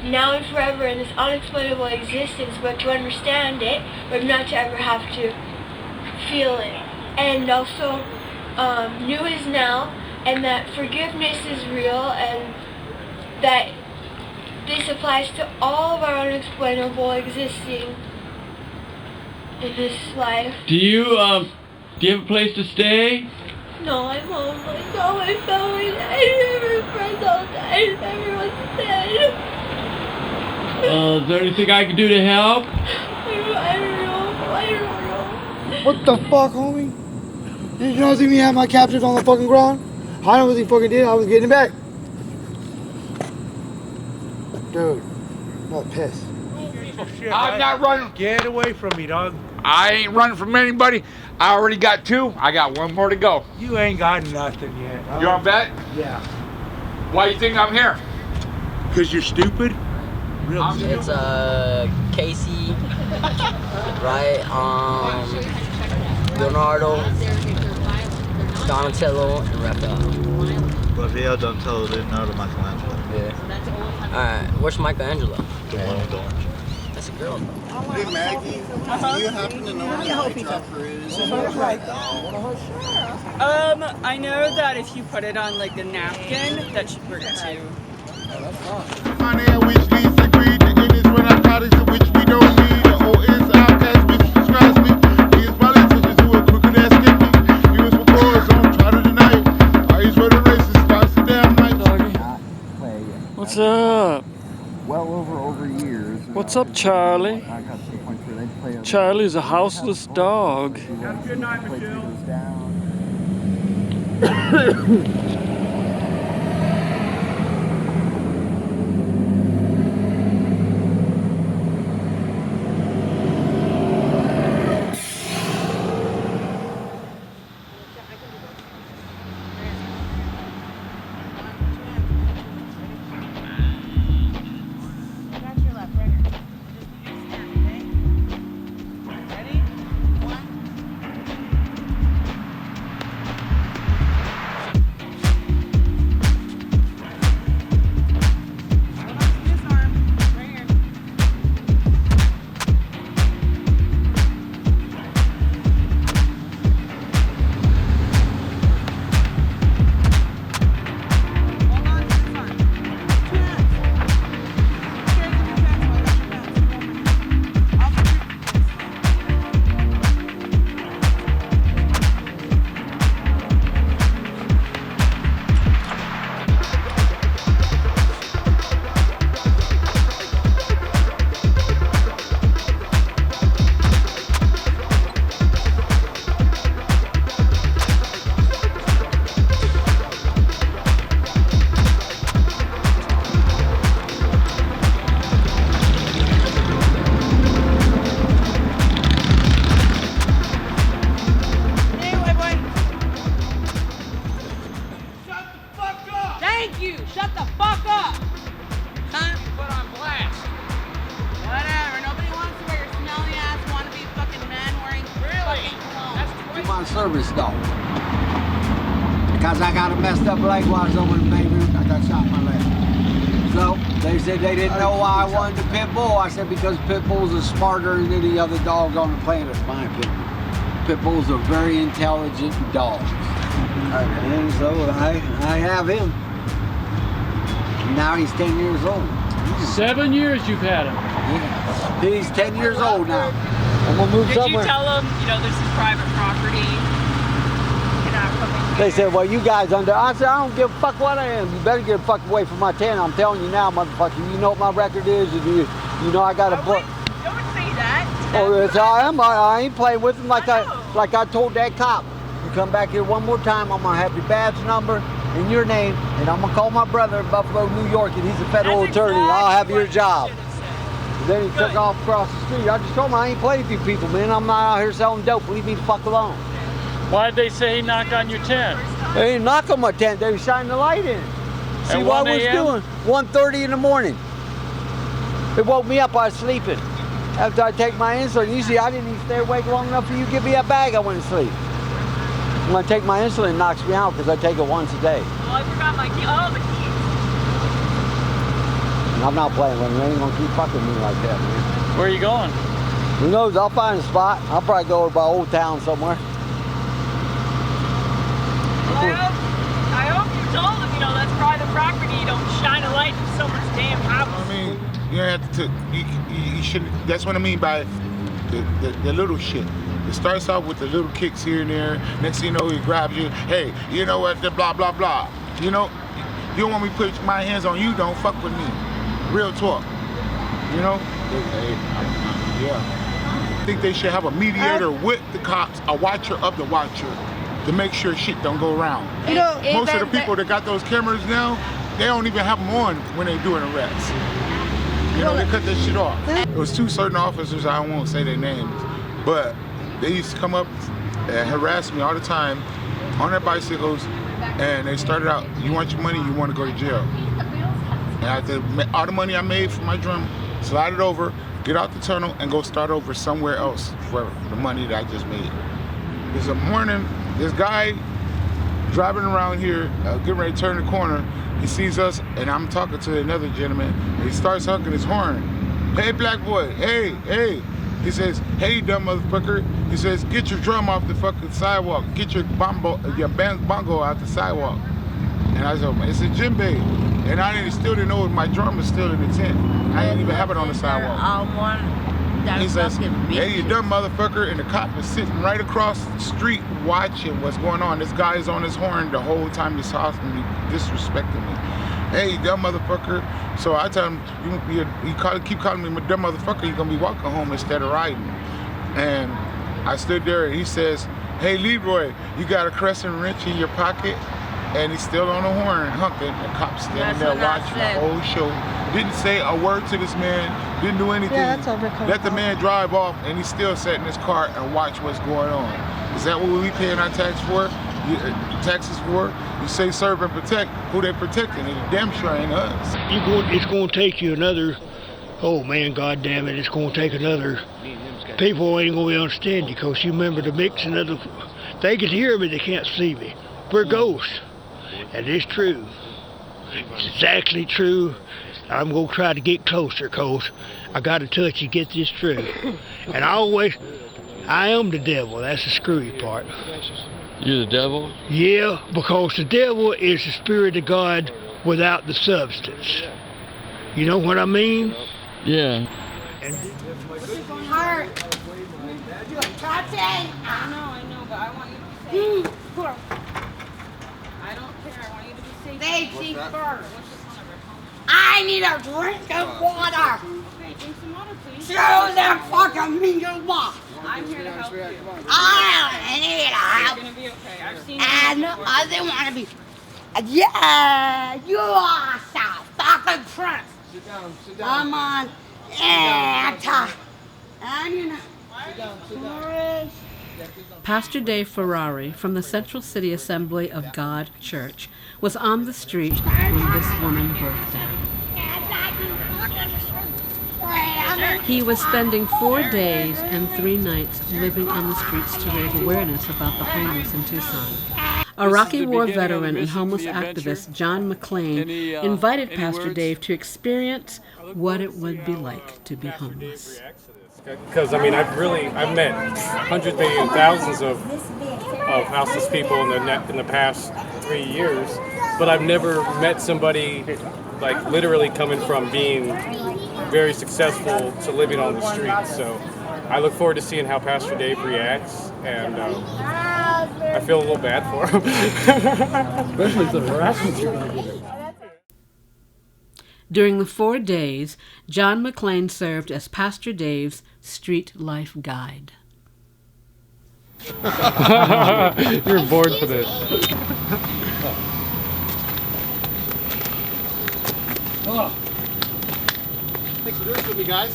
now and forever in this unexplainable existence, but to understand it, but not to ever have to feel it. And also, new is now, and that forgiveness is real, and that this applies to all of our unexplainable existing in this life. Do you have a place to stay? No, I'm homeless. All my family died. My friends all died. Everyone's dead. Is there anything I can do to help? I don't know. What the fuck, homie? Did you not see me have my captives on the fucking ground? I know what he fucking did. I was getting it back. Dude, I'm not pissed. Oh, shit, I'm not running. Get away from me, dog. I ain't running from anybody. I already got 2. I got 1 more to go. You ain't got nothing yet. You want to bet? Yeah. Why you think I'm here? Because you're stupid? Real stupid. It's Casey, right? Leonardo, Donatello, and Raphael. Raphael, Donatello, Leonardo, Michelangelo. Yeah. Alright, where's Michelangelo? The one with orange. That's a girl. Hey Maggie, do you happen to know where the light dropper is? I know that if you put it on like the napkin, that should work too. Money which leads to greed, the in is when I try to which we don't need. The O is outcast which describes me. He is politicians who are crooked as can be. He was before us on try to deny it. Are you for the racist starts the damn night? What's up? Well over years. What's up, Charlie? I got to the point where they play Charlie's a houseless dog. Have a good night, Michelle. Thank you! Shut the fuck up! Huh? Put on blast. Whatever, nobody wants to wear your smelly ass wannabe fucking man wearing fucking cologne. That's Do twice. my service though. Because I got a messed up leg while I was over in Beirut. I got shot in my leg. So they said they didn't know why I wanted the pit bull. I said because pit bulls are smarter than any other dog on the planet, in my opinion. Pit bulls are very intelligent dogs. And so I have him. Now he's 10 years old. 7 years you've had him. Yeah. He's 10 years old now. I'm gonna move Did somewhere. you tell them, this is private property? You're not coming They here? said, well, you guys under. I said, I don't give a fuck what I am. You better get the fuck away from my tent. I'm telling you now, motherfucker. You know what my record is. You know I got a book. Don't say that. Oh, that's how I am. I ain't playing with him like I told that cop. You come back here one more time, I'm gonna have your badge number and your name, and I'm gonna call my brother in Buffalo, New York, and he's a federal attorney. And I'll have your job. Then he took off across the street. I just told him I ain't playing with you people, man. I'm not out here selling dope. Leave me the fuck alone. Why'd they say he knocked on your tent? They didn't knock on my tent. They were shining the light in. See what I was doing? 1:30 in the morning. It woke me up. I was sleeping. After I take my insulin, usually I didn't even stay awake long enough for you to give me that bag. I went to sleep. When I take my insulin, it knocks me out because I take it once a day. Oh, I forgot my key. Oh, the keys. And I'm not playing with him. They ain't gonna keep fucking me like that, man. Where are you going? Who knows? I'll find a spot. I'll probably go by Old Town somewhere. Well, I hope you told him, you know, that's private property. You don't shine a light in someone's damn house. I mean, you don't have to. You shouldn't. That's what I mean by the little shit. It starts off with the little kicks here and there. Next thing you know, he grabs you. Hey, you know what? The blah blah blah. You know, you don't want me to put my hands on you. Don't fuck with me. Real talk. You know? Yeah. I think they should have a mediator with the cops, a watcher of the watcher, to make sure shit don't go around. You know, Most of the people that got those cameras now, they don't even have them on when they do an arrest. You know, they cut that shit off. It was two certain officers, I won't say their names, but they used to come up and harass me all the time on their bicycles, and they started out, you want your money, you want to go to jail. And I had all the money I made from my drum, slide it over, get out the tunnel, and go start over somewhere else for the money that I just made. There's a morning, this guy driving around here, getting ready to turn the corner, he sees us, and I'm talking to another gentleman, and he starts honking his horn. Hey, black boy, hey, hey. He says, hey, dumb motherfucker. He says, get your drum off the fucking sidewalk. Get your bongo out the sidewalk. And I said, it's a djembe. And I still didn't know my drum was still in the tent. I didn't even have it on the sidewalk. He says, hey, you dumb motherfucker. And the cop was sitting right across the street watching what's going on. This guy is on his horn the whole time he's talking me, disrespecting me. Hey, dumb motherfucker. So I tell him, keep calling me dumb motherfucker, you're gonna be walking home instead of riding. And I stood there and he says, hey, Leroy, you got a crescent wrench in your pocket? And he's still on the horn, honking. The cop's standing there watching the whole show. Didn't say a word to this man, didn't do anything. Yeah, that's overcome. Let the man drive off, and he still sat in his car and watch what's going on. Is that what we paying our taxes for? You say serve and protect, who they protecting? And damn sure ain't us. It's going to take you another, oh man, God damn it, it's going to take another. People ain't going to understand you because you remember the mixing of the, they can hear me, they can't see me. We're ghosts. And it's true. It's exactly true. I'm going to try to get closer because I got to touch you, get this true. And I am the devil. That's the screwy part. You're the devil? Yeah, because the devil is the spirit of God without the substance. You know what I mean? Yeah. Heart. You a Tate? I know, but I want you to be safe. I don't care. I want you to be safe. Safety first. I need a drink of water. Okay, drink some water, please. Show that fucking meter box. I'm here to help you. I need help. You're gonna be okay. I've seen you. And I didn't want to be. Yeah, you are so fucking prince. Sit down. I'm on. And you know. Sit down. Pastor Dave Ferrari from the Central City Assembly of God Church was on the street when this woman broke down. He was spending 4 days and 3 nights living on the streets to raise awareness about the homeless in Tucson. Iraqi war veteran and homeless activist John McClain invited Pastor Dave to experience what it would be like to be homeless. Because I mean, I've met hundreds, maybe thousands of houseless people in the past 3 years, but I've never met somebody like literally coming from being very successful to living on the streets. So I look forward to seeing how Pastor Dave reacts, and I feel a little bad for him. Especially the harassment you're going to get. During the 4 days, John McClain served as Pastor Dave's street life guide. You're bored for this. Oh. Thanks for doing this with me, guys.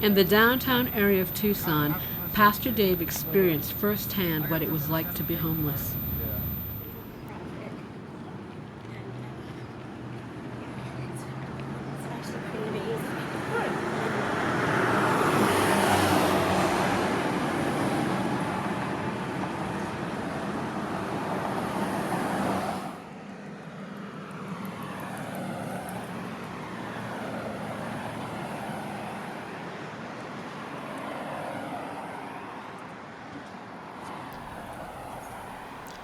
In the downtown area of Tucson, Pastor Dave experienced firsthand what it was like to be homeless.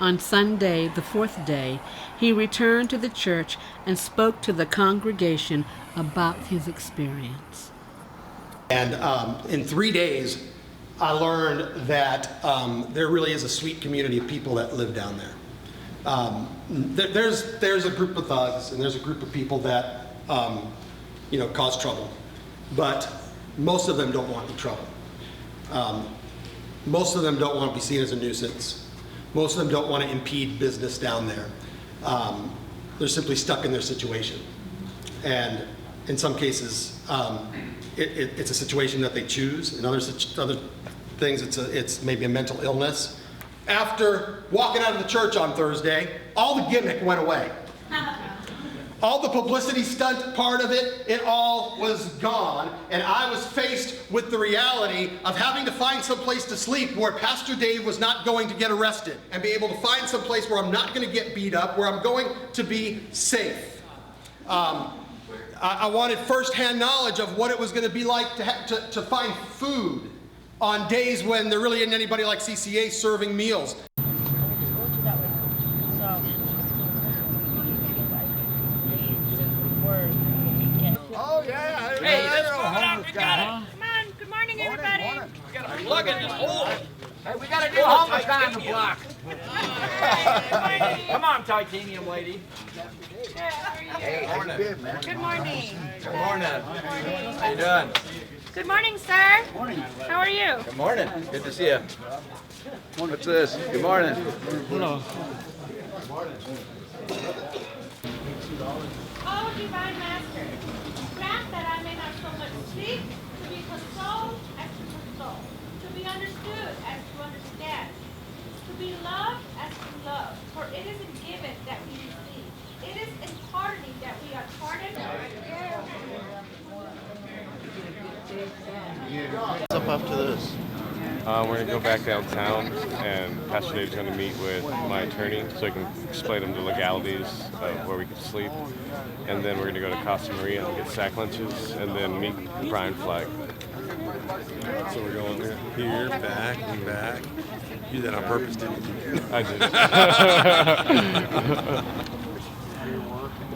On Sunday, the 4th day, he returned to the church and spoke to the congregation about his experience. And in 3 days, I learned that there really is a sweet community of people that live down there. There's a group of thugs and there's a group of people that cause trouble, but most of them don't want any trouble. Most of them don't want to be seen as a nuisance. Most of them don't want to impede business down there. They're simply stuck in their situation. And in some cases, it's a situation that they choose. In other things, it's maybe a mental illness. After walking out of the church on Thursday, all the gimmick went away. All the publicity stunt part of it, it all was gone. And I was faced with the reality of having to find some place to sleep where Pastor Dave was not going to get arrested, and be able to find some place where I'm not going to get beat up, where I'm going to be safe. I wanted firsthand knowledge of what it was going to be like to find food on days when there really isn't anybody like CCA serving meals. Oh yeah! Hey, let's move it up. We got it. Come on. Good morning, everybody. We got to plug it. Just hold it. Hey, we got to do homeless guy on the block. Come on, titanium lady. Hey, how are you? Good morning. Good morning. How you doing? Good morning, sir. Morning. How are you? Good morning. Good to see you. What's this? Good morning. Hello. Oh, divine master, grant that I may have so much sleep to be consoled as to console, to be understood as to understand, to be loved as to love. For it is in giving that we receive. It is in pardoning that we are pardoned. What's up after this? We're going to go back downtown, and Pastor Dave's going to meet with my attorney so I can explain him the legalities of where we can sleep. And then we're going to go to Costa Maria and get sack lunches, and then meet Brian Flagg. So we're going here, back, and back. You did that on purpose, didn't you? I did.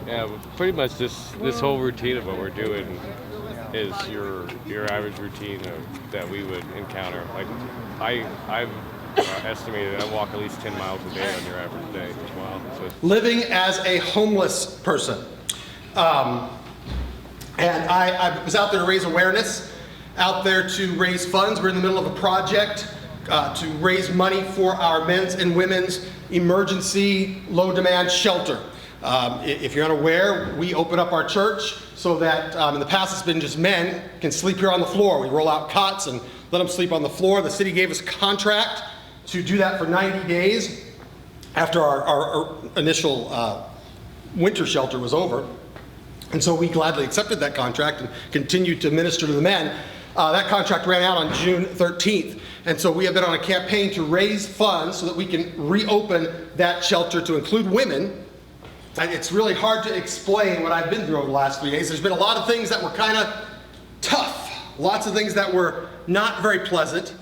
Yeah, but pretty much this whole routine of what we're doing is your average routine that we would encounter. Like I've estimated I walk at least 10 miles a day on your average day as well. So Living as a homeless person. And I was out there to raise awareness, out there to raise funds. We're in the middle of a project to raise money for our men's and women's emergency low demand shelter. If you're unaware, we open up our church so that in the past it's been just men can sleep here on the floor. We roll out cots and let them sleep on the floor. The city gave us a contract to do that for 90 days after our initial winter shelter was over. And so we gladly accepted that contract and continued to minister to the men. That contract ran out on June 13th. And so we have been on a campaign to raise funds so that we can reopen that shelter to include women. And it's really hard to explain what I've been through over the last 3 days. There's been a lot of things that were kind of tough. Lots of things that were not very pleasant.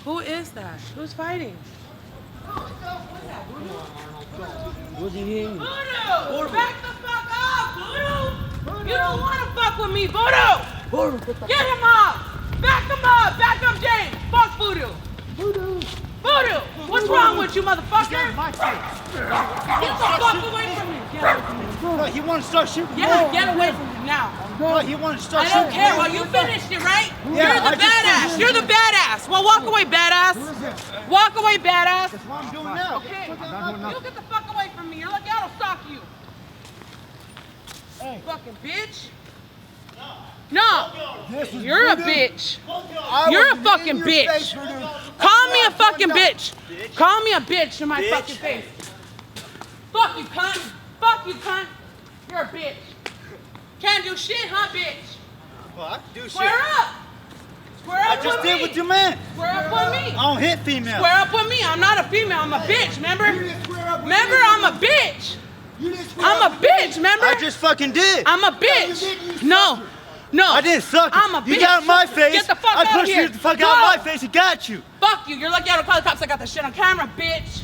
Who is that? Who's fighting? What's he hitting? Voodoo! Back the fuck up, Voodoo! You don't want to fuck with me, Voodoo! Get him up! Back him up! Back up, James! Fuck Voodoo! Voodoo! Voodoo! What's wrong with you, motherfucker? Get the fuck away from me! Get away from me! No, he wants to start shooting. Yeah, get away from me now! No, he wants to start I shooting. don't care. Well, you finished it, right? Yeah, You're the badass. You're the badass. Well, walk away, badass. Walk away, badass. That's what I'm doing now. Okay. You get the fuck away from me. You're lucky I don't stalk you. Hey. Fucking bitch. No. You're a bitch. You're a fucking bitch. Call me a fucking bitch. Call me a bitch in my fucking face. Fuck you, cunt. Fuck you, cunt. You're a bitch. Can't do shit, huh, bitch? Well, I can do shit. Square up. Square up I just with did me. what you meant. Square up with me. I don't hit females. Square up with me. I'm not a female. I'm a bitch, remember? Remember, I'm a bitch. I'm a bitch, remember? I just fucking did. I'm a bitch. No. No. I didn't suck it. I'm a bitch. You got in my face. Get the fuck I out pushed here. you the fuck out of my face and got you. Fuck you. You're lucky I don't call the cops. I got the shit on camera, bitch.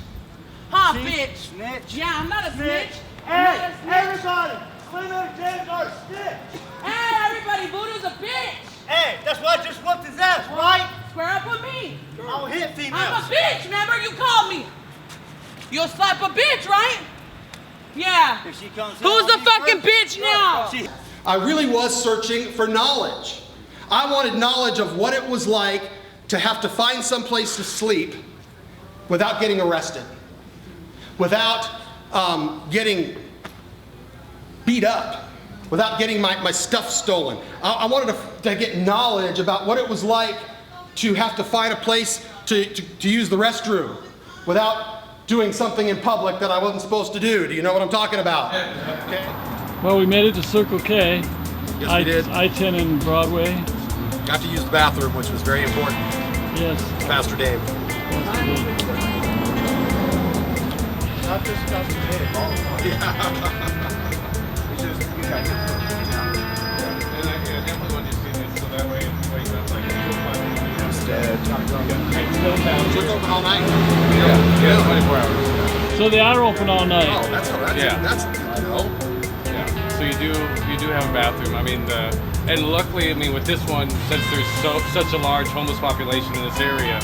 Huh, bitch? Snitch. Yeah, I'm not a snitch. Hey, everybody, clean up James our snitch. Hey, everybody, Voodoo's a bitch. Hey, that's why I just whooped his ass, right? Square up with me. I'll hit females. I'm a bitch, remember? You called me. You'll slap a bitch, right? Yeah. If she comes Who's the fucking bitch now? I really was searching for knowledge. I wanted knowledge of what it was like to have to find some place to sleep without getting arrested, without getting beat up, without getting my stuff stolen. I wanted to get knowledge about what it was like to have to find a place to use the restroom without doing something in public that I wasn't supposed to do. Do you know what I'm talking about? Okay. Well, we made it to Circle K. Yes, we did. I-10 and Broadway. Got to use the bathroom, which was very important. Yes. Pastor Dave. Not just Pastor Dave, all of us. It's just, you got to And I definitely want you to see this, so that way it's like, that's like, It's open all night? Yeah, 24 hours. So they are open all night. Oh, that's So you do have a bathroom. I mean, and luckily, I mean, with this one, since there's such a large homeless population in this area,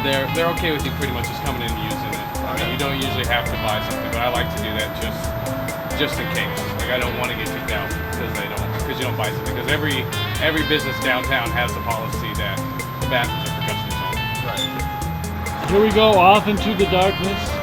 they're okay with you pretty much just coming in and using it. I mean, you don't usually have to buy something, but I like to do that just in case. Like, I don't want to get kicked out because you don't buy something. Because every business downtown has the policy that the bathrooms are for customers only. Right. Here we go, off into the darkness.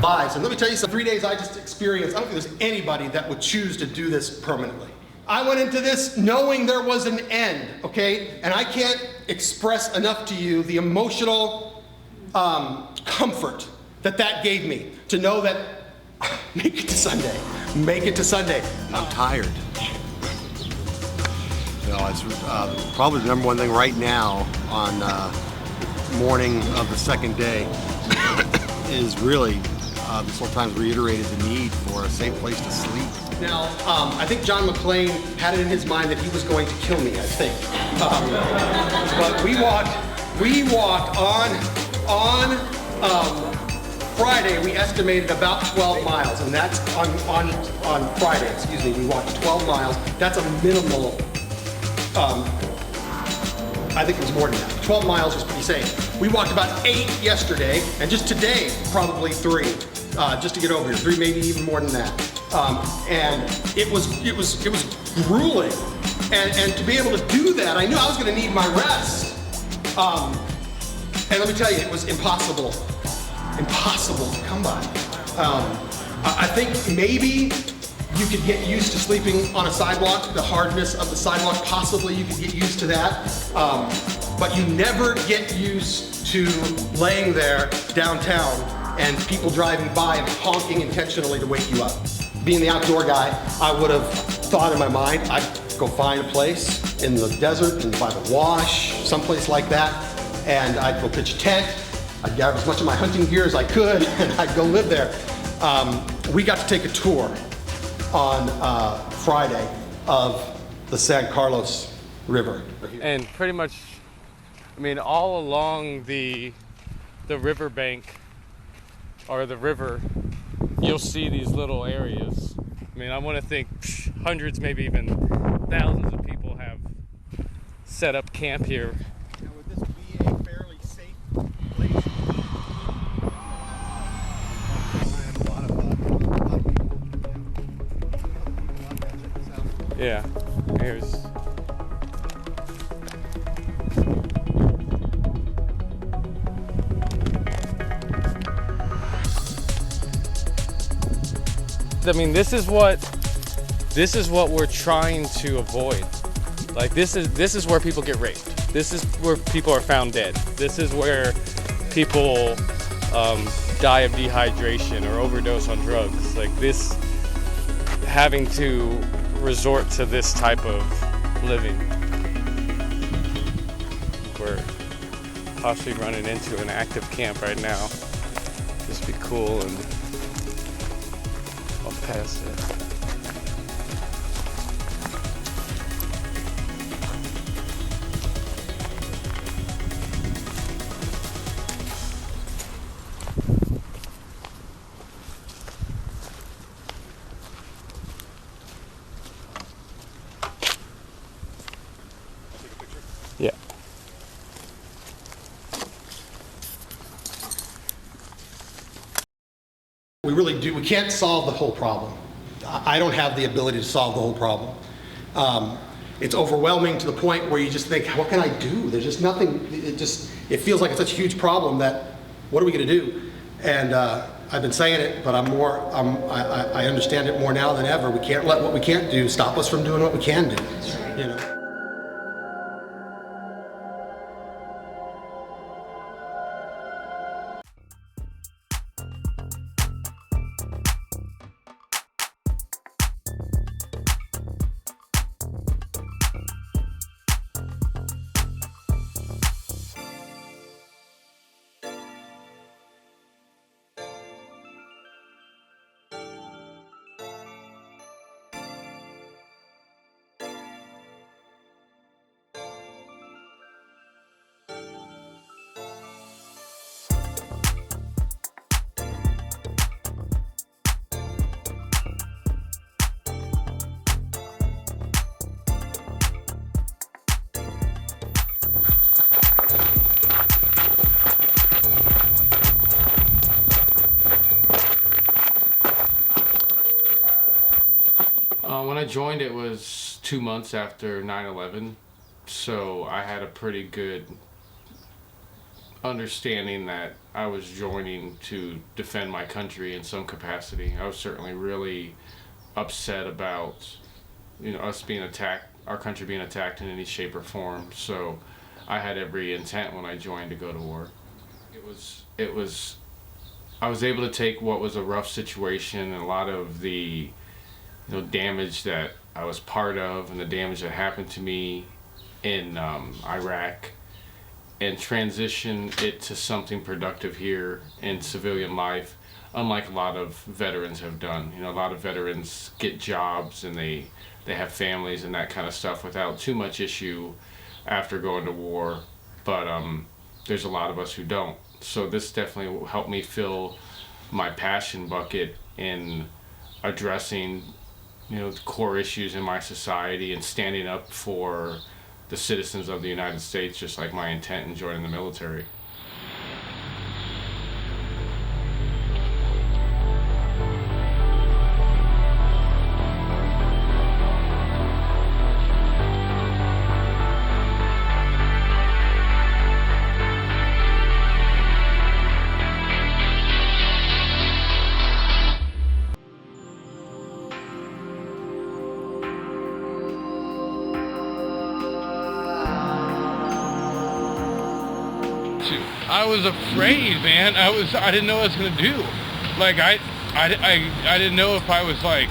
Lives. And let me tell you something, 3 days I just experienced, I don't think there's anybody that would choose to do this permanently. I went into this knowing there was an end, okay? And I can't express enough to you the emotional comfort that gave me to know that make it to Sunday. Make it to Sunday. I'm tired. You know, it's probably the number one thing right now on morning of the second day is really this whole time reiterated the need for a safe place to sleep. Now, I think John McClane had it in his mind that he was going to kill me, I think. But we walked on Friday, we estimated about 12 miles, and that's on Friday, excuse me, we walked 12 miles. That's a minimal, I think it was more than that. 12 miles was pretty safe. We walked about 8 yesterday, and just today, probably 3, just to get over here. 3, maybe even more than that. And it was grueling. And to be able to do that, I knew I was going to need my rest. And let me tell you, it was impossible to come by. I think maybe you could get used to sleeping on a sidewalk, the hardness of the sidewalk, possibly you could get used to that. But you never get used to laying there downtown and people driving by and honking intentionally to wake you up. Being the outdoor guy, I would have thought in my mind, I'd go find a place in the desert and by the wash, someplace like that, and I'd go pitch a tent. I'd grab as much of my hunting gear as I could, and I'd go live there. We got to take a tour on Friday of the San Carlos River. And pretty much, I mean, all along the riverbank or the river, you'll see these little areas. I mean, I want to think hundreds, maybe even thousands of people have set up camp here. Now, would this be a fairly safe place? Yeah, here's. I mean, this is what we're trying to avoid. Like, this is where people get raped. This is where people are found dead. This is where people die of dehydration or overdose on drugs. Like this, having to resort to this type of living. We're possibly running into an active camp right now. This cool, and I'll pass it. Yeah. We really do. We can't solve the whole problem. I don't have the ability to solve the whole problem. It's overwhelming to the point where you just think, what can I do? There's just nothing. It feels like it's such a huge problem that what are we going to do? And I've been saying it, but I understand it more now than ever. We can't let what we can't do stop us from doing what we can do. You know. When I joined, it was 2 months after 9/11, so I had a pretty good understanding that I was joining to defend my country in some capacity. I was certainly really upset about, us being attacked, our country being attacked in any shape or form. So I had every intent when I joined to go to war. I was able to take what was a rough situation and a lot of the damage that I was part of and the damage that happened to me in Iraq, and transition it to something productive here in civilian life, unlike a lot of veterans have done. A lot of veterans get jobs and they have families and that kind of stuff without too much issue after going to war, but there's a lot of us who don't. So this definitely will help me fill my passion bucket in addressing the core issues in my society and standing up for the citizens of the United States, just like my intent in joining the military. I was afraid, man. I didn't know what I was gonna do. Like I didn't know if I was like,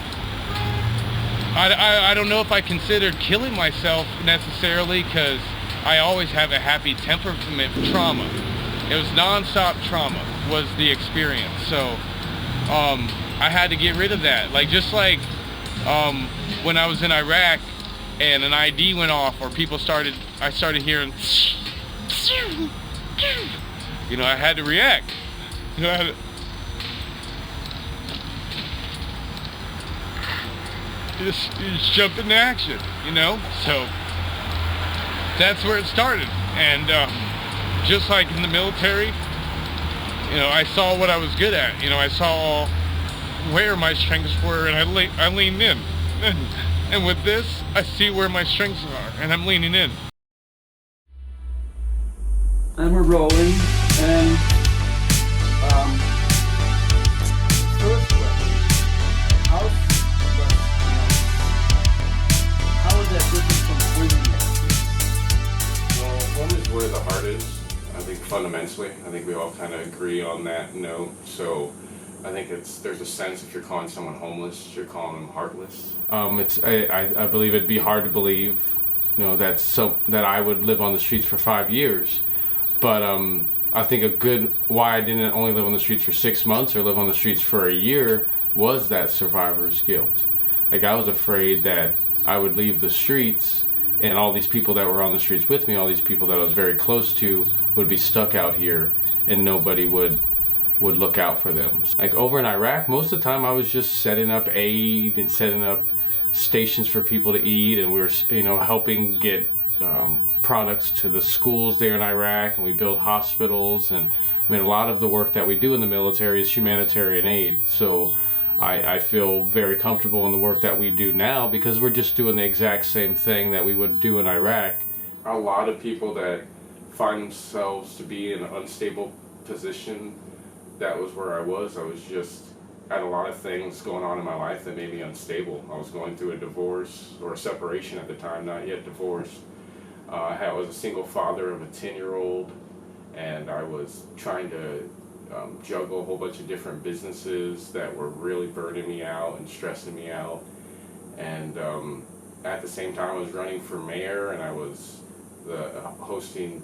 I don't know if I considered killing myself necessarily, because I always have a happy temperament. Trauma. It was nonstop trauma was the experience. So I had to get rid of that. Like just like when I was in Iraq and an ID went off, or I started hearing. I had to react. I had to just jump into action, So that's where it started. And just like in the military, I saw what I was good at. I saw where my strengths were, and I leaned in. And with this, I see where my strengths are, and I'm leaning in. And we're rolling, and first question, how is that different from Well, home is where the heart is. I think fundamentally, I think we all kind of agree on that note. So I think there's a sense if you're calling someone homeless, you're calling them heartless. I believe it'd be hard to believe, that I would live on the streets for 5 years. But I think why I didn't only live on the streets for 6 months or live on the streets for a year was that survivor's guilt. Like, I was afraid that I would leave the streets and all these people that were on the streets with me, all these people that I was very close to, would be stuck out here and nobody would look out for them. Like, over in Iraq, most of the time I was just setting up aid and setting up stations for people to eat, and we were, you know, helping get products to the schools there in Iraq, and we build hospitals. And I mean, a lot of the work that we do in the military is humanitarian aid. So I feel very comfortable in the work that we do now because we're just doing the exact same thing that we would do in Iraq. A lot of people that find themselves to be in an unstable position, that was where I was. I was just had a lot of things going on in my life that made me unstable. I was going through a divorce, or a separation at the time, not yet divorced. I was a single father of a 10-year-old, and I was trying to juggle a whole bunch of different businesses that were really burning me out and stressing me out. And at the same time, I was running for mayor, and I was hosting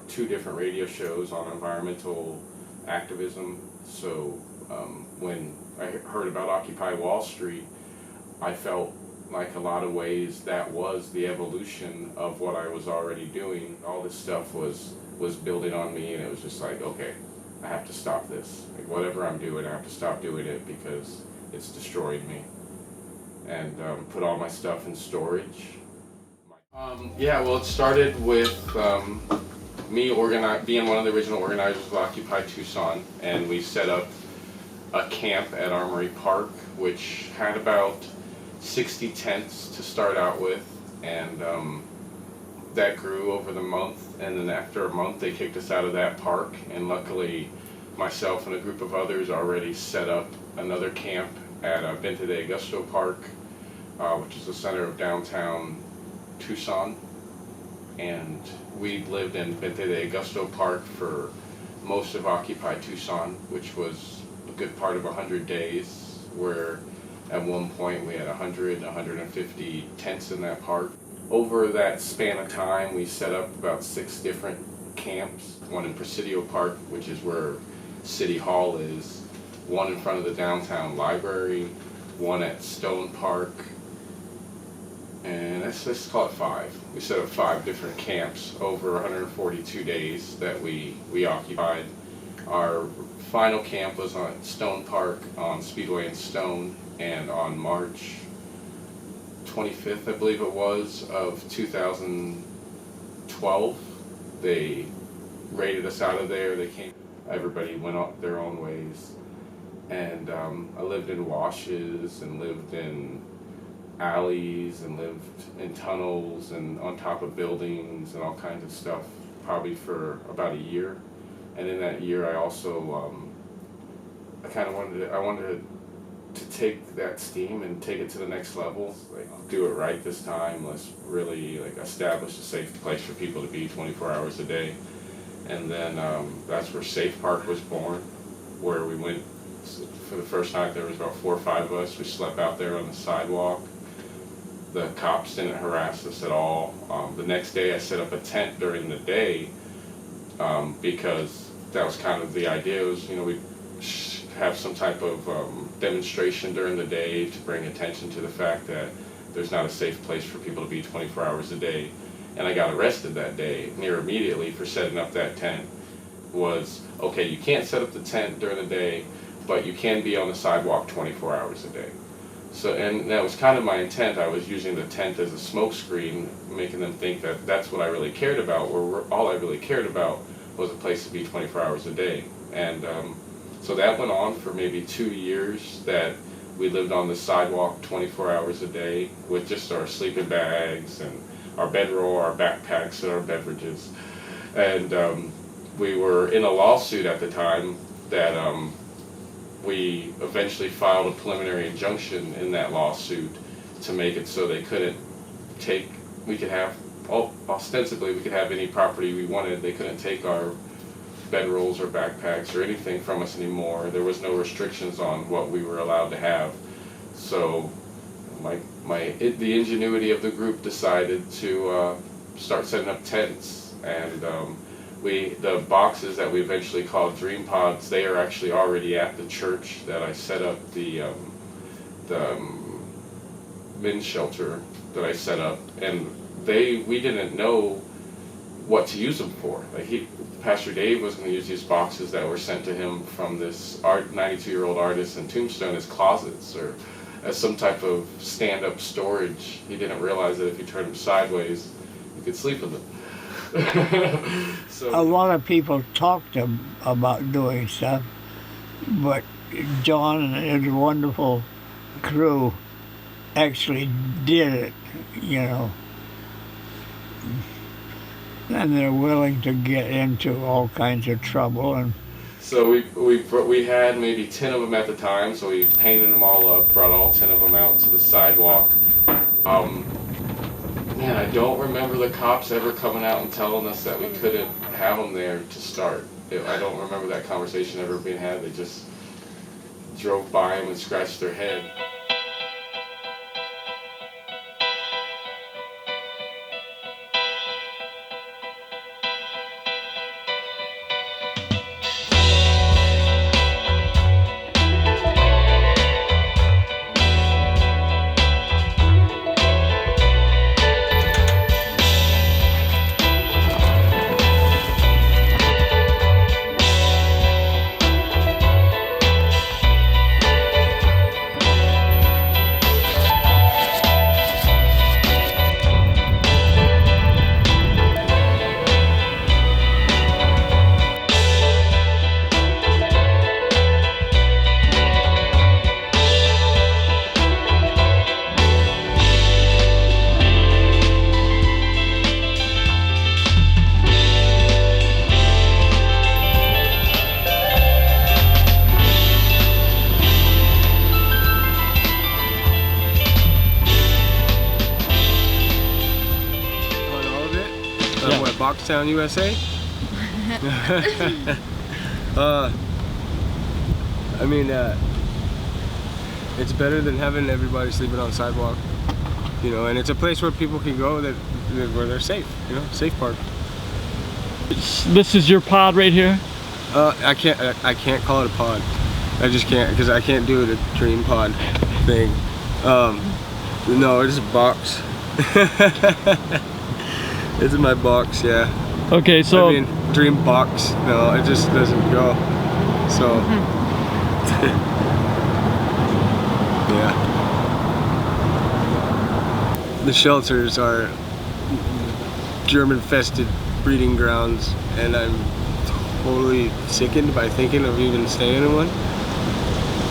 2 different radio shows on environmental activism. So when I heard about Occupy Wall Street, I felt like a lot of ways that was the evolution of what I was already doing. All this stuff was building on me, and it was just like, okay, I have to stop this. Like, whatever I'm doing, I have to stop doing it because it's destroying me. And put all my stuff in storage. Yeah, well, it started with me being one of the original organizers of Occupy Tucson, and we set up a camp at Armory Park, which had about 60 tents to start out with, and that grew over the month, and then after a month they kicked us out of that park, and luckily myself and a group of others already set up another camp at Venta de Augusto Park, which is the center of downtown Tucson. And we lived in Venta de Augusto Park for most of Occupy Tucson, which was a good part of 100 days, where at one point we had 100, 150 tents in that park. Over that span of time, we set up about 6 different camps. One in Presidio Park, which is where City Hall is, one in front of the downtown library, one at Stone Park, and let's call it 5. We set up 5 different camps over 142 days that we occupied. Our final camp was on Stone Park on Speedway and Stone, and on March 25th, I believe it was, of 2012, they raided us out of there. They came, everybody went up their own ways, and I lived in washes and lived in alleys and lived in tunnels and on top of buildings and all kinds of stuff, probably for about a year. And in that year, I also I wanted to take that steam and take it to the next level. Like, do it right this time. Let's really establish a safe place for people to be 24 hours a day. And then that's where Safe Park was born, where we went for the first night. There was about 4 or 5 of us. We slept out there on the sidewalk. The cops didn't harass us at all. The next day I set up a tent during the day because that was kind of the idea. It was, we'd have some type of demonstration during the day to bring attention to the fact that there's not a safe place for people to be 24 hours a day. And I got arrested that day, near immediately, for setting up that tent. Was, okay, you can't set up the tent during the day, but you can be on the sidewalk 24 hours a day. So, and that was kind of my intent. I was using the tent as a smoke screen, making them think that that's what I really cared about, where all I really cared about was a place to be 24 hours a day. And so that went on for maybe 2 years, that we lived on the sidewalk 24 hours a day with just our sleeping bags and our bedroll, our backpacks, and our beverages. And we were in a lawsuit at the time that we eventually filed a preliminary injunction in that lawsuit to make it so they couldn't ostensibly we could have any property we wanted. They couldn't take our bedrolls or backpacks or anything from us anymore. There was no restrictions on what we were allowed to have. So the ingenuity of the group decided to start setting up tents, and the boxes that we eventually called Dream Pods, they are actually already at the church that I set up the men's shelter that I set up, and we didn't know what to use them for. Like Pastor Dave was going to use these boxes that were sent to him from this 92-year-old artist in Tombstone as closets or as some type of stand-up storage. He didn't realize that if you turned them sideways, you could sleep in them. A lot of people talked about doing stuff, but John and his wonderful crew actually did it, you know. And they're willing to get into all kinds of trouble. And so we had maybe 10 of them at the time, so we painted them all up, brought all 10 of them out to the sidewalk. Man, I don't remember the cops ever coming out and telling us that we couldn't have them there to start. I don't remember that conversation ever being had. They just drove by them and scratched their head. Boxtown, USA. I mean, it's better than having everybody sleeping on the sidewalk, you know, and it's a place where people can go where they're safe, you know, safe park. This is your pod right here? I can't call it a pod. I just can't, because I can't do the dream pod thing. No, it's a box. This is my box, yeah. Okay, so... I mean, dream box, no, it just doesn't go. So... yeah. The shelters are German-infested breeding grounds, and I'm totally sickened by thinking of even staying in one.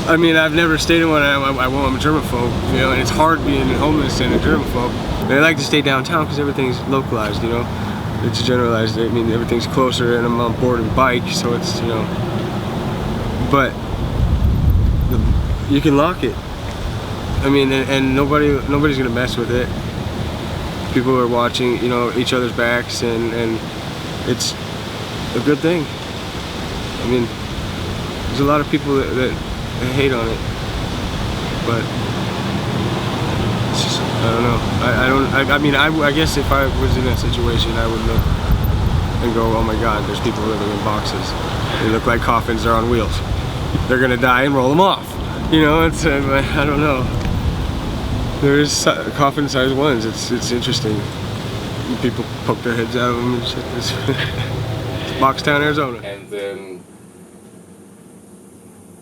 I mean, I've never stayed in one. I'm a germaphobe, you know, and it's hard being homeless and a germaphobe. And I like to stay downtown because everything's localized, you know. It's generalized. I mean, everything's closer, and I'm on board and bike, so it's, you know. But you can lock it. I mean, and nobody's gonna mess with it. People are watching, you know, each other's backs, and it's a good thing. I mean, there's a lot of people that hate on it, but it's just, I don't know. I guess if I was in that situation, I would look and go, oh my God, there's people living in boxes. They look like coffins, they're on wheels. They're gonna die and roll them off. You know, it's, I don't know. There's coffin-sized ones. It's interesting. People poke their heads out of them and shit. It's Boxtown, Arizona. And then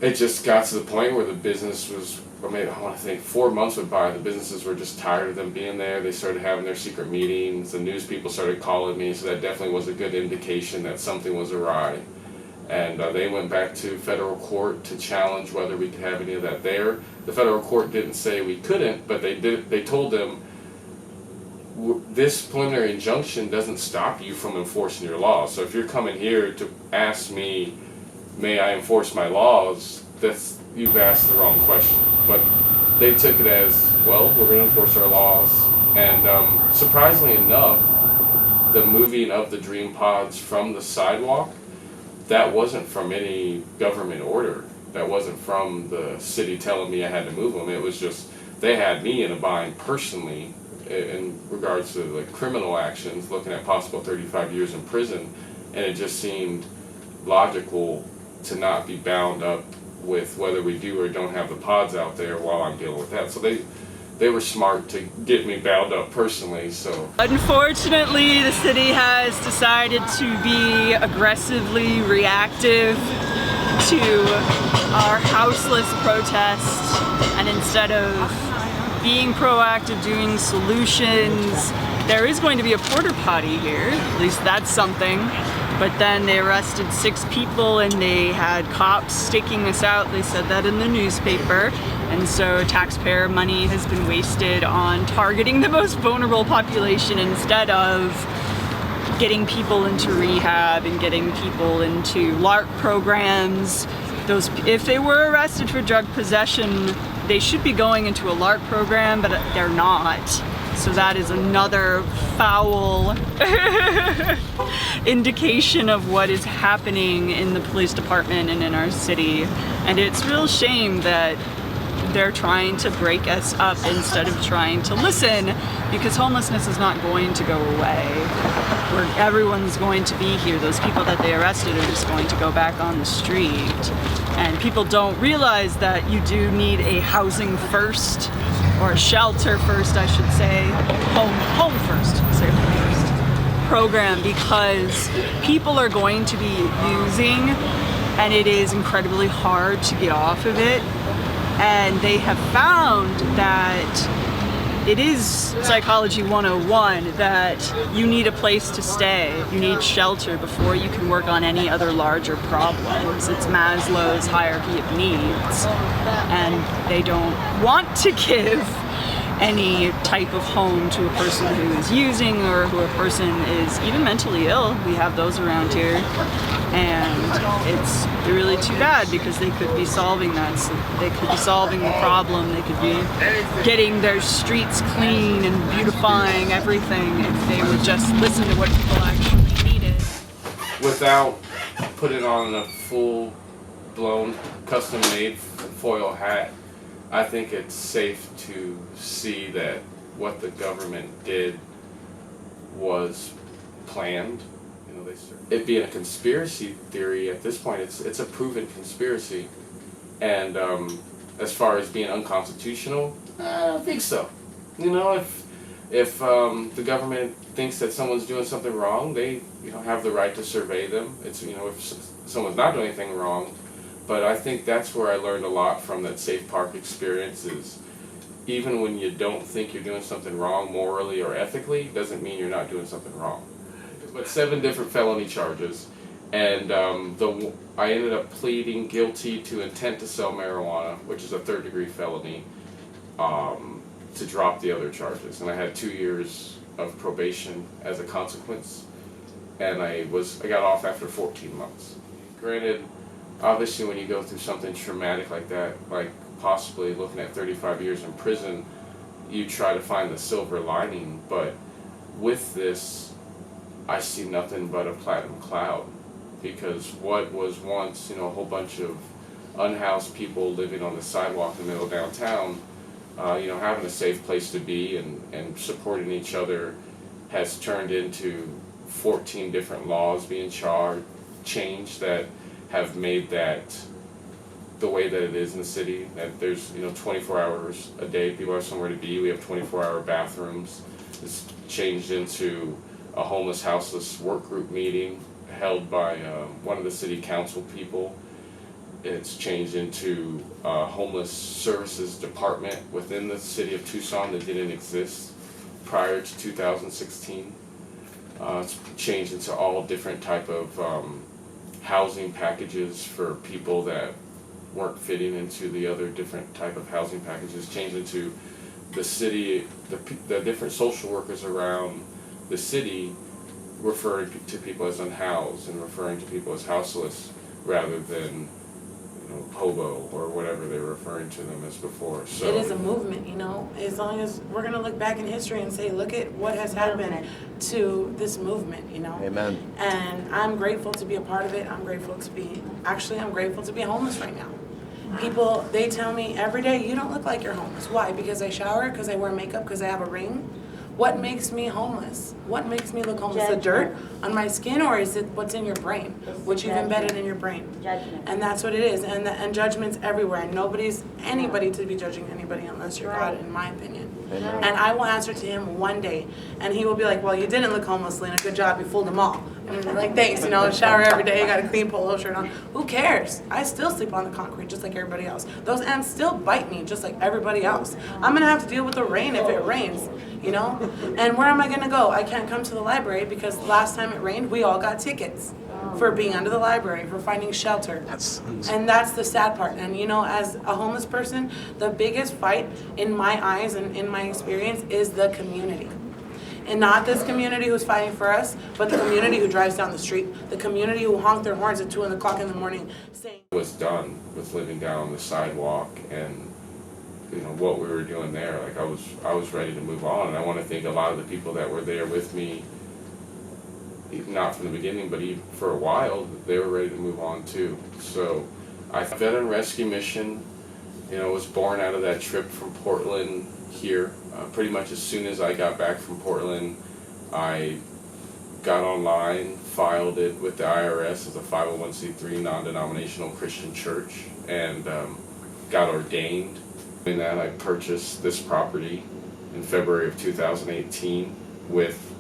it just got to the point where the business was, I want to think 4 months went by, the businesses were just tired of them being there. They started having their secret meetings. The news people started calling me, so that definitely was a good indication that something was awry. And they went back to federal court to challenge whether we could have any of that there. The federal court didn't say we couldn't, but they told them, this preliminary injunction doesn't stop you from enforcing your laws. So if you're coming here to ask me, may I enforce my laws, you've asked the wrong question. But they took it as, well, we're going to enforce our laws. And surprisingly enough, the moving of the dream pods from the sidewalk, that wasn't from any government order. That wasn't from the city telling me I had to move them. It was just, they had me in a bind personally in regards to like criminal actions, looking at possible 35 years in prison and it just seemed logical to not be bound up with whether we do or don't have the pods out there while I'm dealing with that. So they were smart to get me bound up personally. So unfortunately, the city has decided to be aggressively reactive to our houseless protests, and instead of being proactive, doing solutions, there is going to be a porta potty here. At least that's something. But then they arrested 6 people and they had cops staking us out. They said that in the newspaper. And so taxpayer money has been wasted on targeting the most vulnerable population instead of getting people into rehab and getting people into LARC programs. If they were arrested for drug possession, they should be going into a LARC program, but they're not. So that is another foul indication of what is happening in the police department and in our city. And it's a real shame that they're trying to break us up instead of trying to listen, because homelessness is not going to go away. Everyone's going to be here. Those people that they arrested are just going to go back on the street. And people don't realize that you do need a housing first, or a shelter first, I should say, home first, say home first, program, because people are going to be using, and it is incredibly hard to get off of it. And they have found that it is psychology 101 that you need a place to stay, you need shelter before you can work on any other larger problems. It's Maslow's hierarchy of needs, and they don't want to give any type of home to a person who is using or who a person is even mentally ill. We have those around here, and it's really too bad because they could be solving that. So they could be solving the problem. They could be getting their streets clean and beautifying everything if they would just listen to what people actually needed. without putting on a full-blown custom-made foil hat, I think it's safe to see that what the government did was planned. You know, it being a conspiracy theory at this point, it's a proven conspiracy. And as far as being unconstitutional, I don't think so. You know, if the government thinks that someone's doing something wrong, they have the right to survey them. It's if someone's not doing anything wrong. But I think that's where I learned a lot from that Safe Park experience is even when you don't think you're doing something wrong morally or ethically, doesn't mean you're not doing something wrong. But 7 different felony charges, and I ended up pleading guilty to intent to sell marijuana, which is a 3rd-degree felony, to drop the other charges. And I had 2 years of probation as a consequence, and I got off after 14 months. Granted, obviously when you go through something traumatic like that, like possibly looking at 35 years in prison, you try to find the silver lining, but with this, I see nothing but a platinum cloud, because what was once, a whole bunch of unhoused people living on the sidewalk in the middle of downtown, having a safe place to be and supporting each other has turned into 14 different laws being changed that have made that the way that it is in the city, that there's 24 hours a day, people have somewhere to be. We have 24-hour bathrooms. It's changed into a homeless houseless work group meeting held by one of the city council people. It's changed into a homeless services department within the city of Tucson that didn't exist prior to 2016. It's changed into all different type of housing packages for people that weren't fitting into the other different type of housing packages, changed into the city, the different social workers around the city referring to people as unhoused and referring to people as houseless rather than hobo or whatever they were referring to them as before. So it is a movement, as long as we're going to look back in history and say, look at what has happened to this movement, Amen. And I'm grateful to be a part of it. I'm grateful to be homeless right now. People, they tell me every day, you don't look like you're homeless. Why? Because I shower, because I wear makeup, because I have a ring? What makes me homeless? What makes me look homeless? The dirt on my skin, or is it what's in your brain? What you've embedded in your brain? Judgment. And that's what it is. And judgment's everywhere. And anybody to be judging anybody unless you're God, in my opinion. And I will answer to him one day. And he will be like, well, you didn't look homeless, Lena. Good job. You fooled them all. And I'm like, thanks. Shower every day. Got a clean polo shirt on. Who cares? I still sleep on the concrete just like everybody else. Those ants still bite me just like everybody else. I'm going to have to deal with the rain if it rains. And where am I going to go? I can't come to the library because last time it rained, we all got tickets for being under the library, for finding shelter. And that's the sad part. And as a homeless person, the biggest fight in my eyes and in my experience is the community. And not this community who's fighting for us, but the community who drives down the street, the community who honk their horns at 2 o'clock in the morning saying... I was done with living down on the sidewalk and what we were doing there. Like I was ready to move on, and I want to thank a lot of the people that were there with me, not from the beginning, but even for a while, they were ready to move on too. So Veteran Rescue Mission, was born out of that trip from Portland here. Pretty much as soon as I got back from Portland, I got online, filed it with the IRS as a 501c3 non-denominational Christian church, and got ordained. In that, I purchased this property in February of 2018 with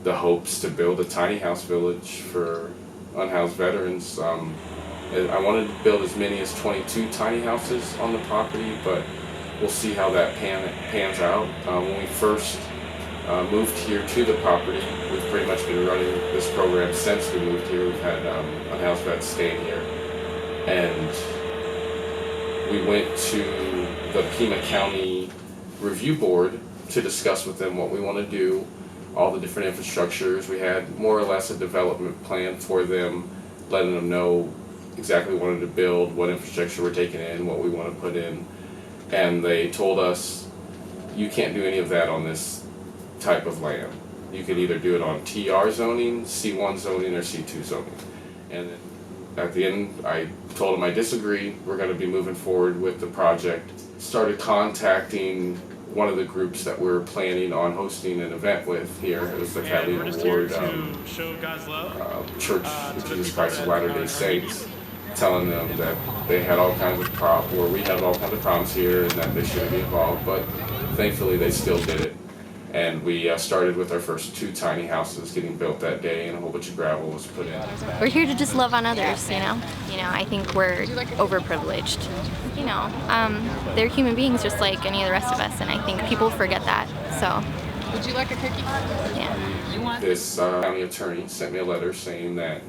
the hopes to build a tiny house village for unhoused veterans. I wanted to build as many as 22 tiny houses on the property, but we'll see how that pans out. When we first moved here to the property, we've pretty much been running this program since we moved here. We've had unhoused vets staying here, and we went to the Pima County Review Board to discuss with them what we want to do, all the different infrastructures. We had more or less a development plan for them, letting them know exactly what we wanted to build, what infrastructure we're taking in, what we want to put in. And they told us, you can't do any of that on this type of land. You can either do it on TR zoning, C1 zoning, or C2 zoning. And then at the end, I told them I disagree. We're going to be moving forward with the project. Started contacting one of the groups that we're planning on hosting an event with here. It was the Catalina Ward Church of Jesus Christ of Latter-day Saints, telling them that they had all kinds of we had all kinds of problems here and that they shouldn't be involved, but thankfully they still did it. And we started with our first 2 tiny houses getting built that day, and a whole bunch of gravel was put in. We're here to just love on others, I think we're overprivileged. They're human beings just like any of the rest of us, and I think people forget that, so. Would you like a cookie? Yeah. This county attorney sent me a letter saying that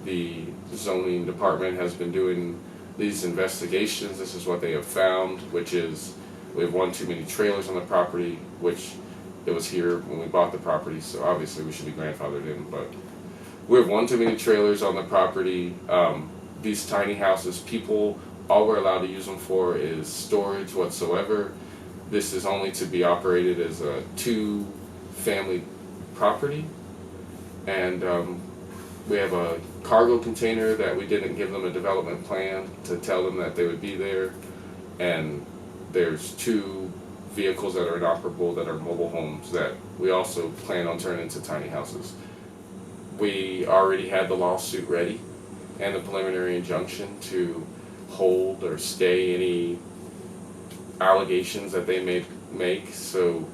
the zoning department has been doing these investigations. This is what they have found, which is we have one too many trailers on the property, which it was here when we bought the property, so obviously we should be grandfathered in, but we have one too many trailers on the property. These tiny houses, all we're allowed to use them for is storage whatsoever. This is only to be operated as a 2-family property, and we have a cargo container that we didn't give them a development plan to tell them that they would be there, and there's 2 vehicles that are inoperable that are mobile homes that we also plan on turning into tiny houses. We already had the lawsuit ready and the preliminary injunction to hold or stay any allegations that they may make. So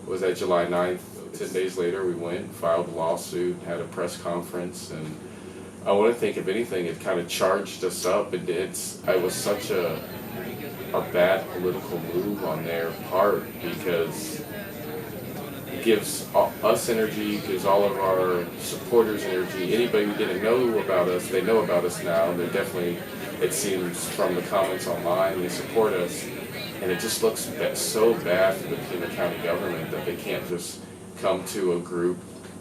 it was at July 9th. 10 days later we went, filed a lawsuit, had a press conference, and I want to think if anything it kind of charged us up. It was such a bad political move on their part, because it gives us energy, gives all of our supporters energy. Anybody who didn't know about us, they know about us now. They're definitely, it seems from the comments online, they support us. And it just looks so bad for the Pima County government that they can't just come to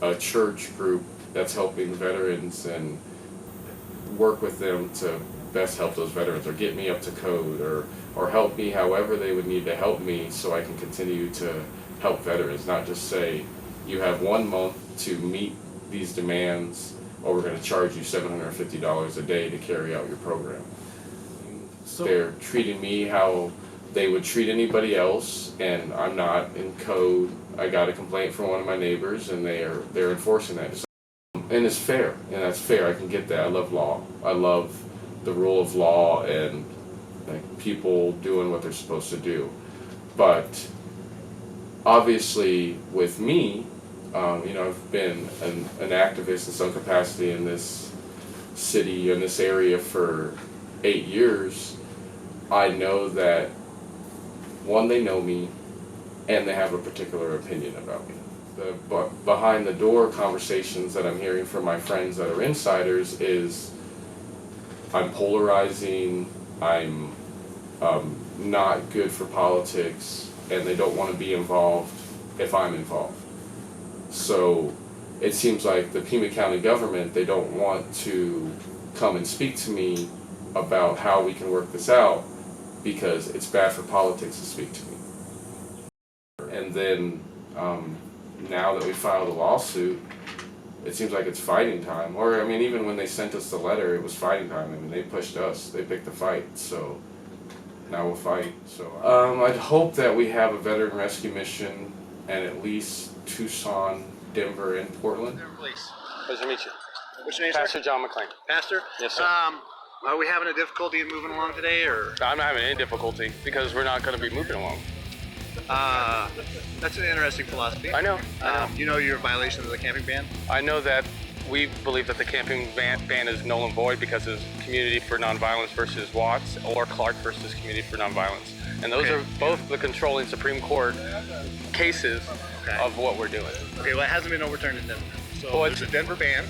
a church group that's helping veterans and work with them to best help those veterans, or get me up to code, or help me however they would need to help me so I can continue to help veterans, not just say, you have 1 month to meet these demands or we're going to charge you $750 a day to carry out your program. So they're treating me how they would treat anybody else, and I'm not in code. I got a complaint from one of my neighbors, and they're enforcing that. So, and it's fair, and that's fair. I can get that. I love law. I love the rule of law and like people doing what they're supposed to do. But obviously, with me, I've been an activist in some capacity in this city, in this area for 8 years. I know that, one, they know me, and they have a particular opinion about me. The behind the door conversations that I'm hearing from my friends that are insiders is I'm polarizing, I'm not good for politics, and they don't want to be involved if I'm involved. So it seems like the Pima County government, they don't want to come and speak to me about how we can work this out because it's bad for politics to speak to me. And then now that we filed a lawsuit, it seems like it's fighting time. Or, I mean, even when they sent us the letter, it was fighting time. I mean, they pushed us. They picked the fight. So now we'll fight. So I'd hope that we have a veteran rescue mission in at least Tucson, Denver, and Portland. Please. Pleasure to meet you. What's your name, Pastor John McClain. Pastor? Yes, sir. Are we having a difficulty in moving along today, or? I'm not having any difficulty because we're not going to be moving along. That's an interesting philosophy. I know. You know you're in violation of the camping ban? I know that we believe that the camping ban is null and void because it's Community for Nonviolence versus Watts or Clark versus Community for Nonviolence. And those are both the controlling Supreme Court cases of what we're doing. Okay, well, it hasn't been overturned in Denver. So it's a Denver ban.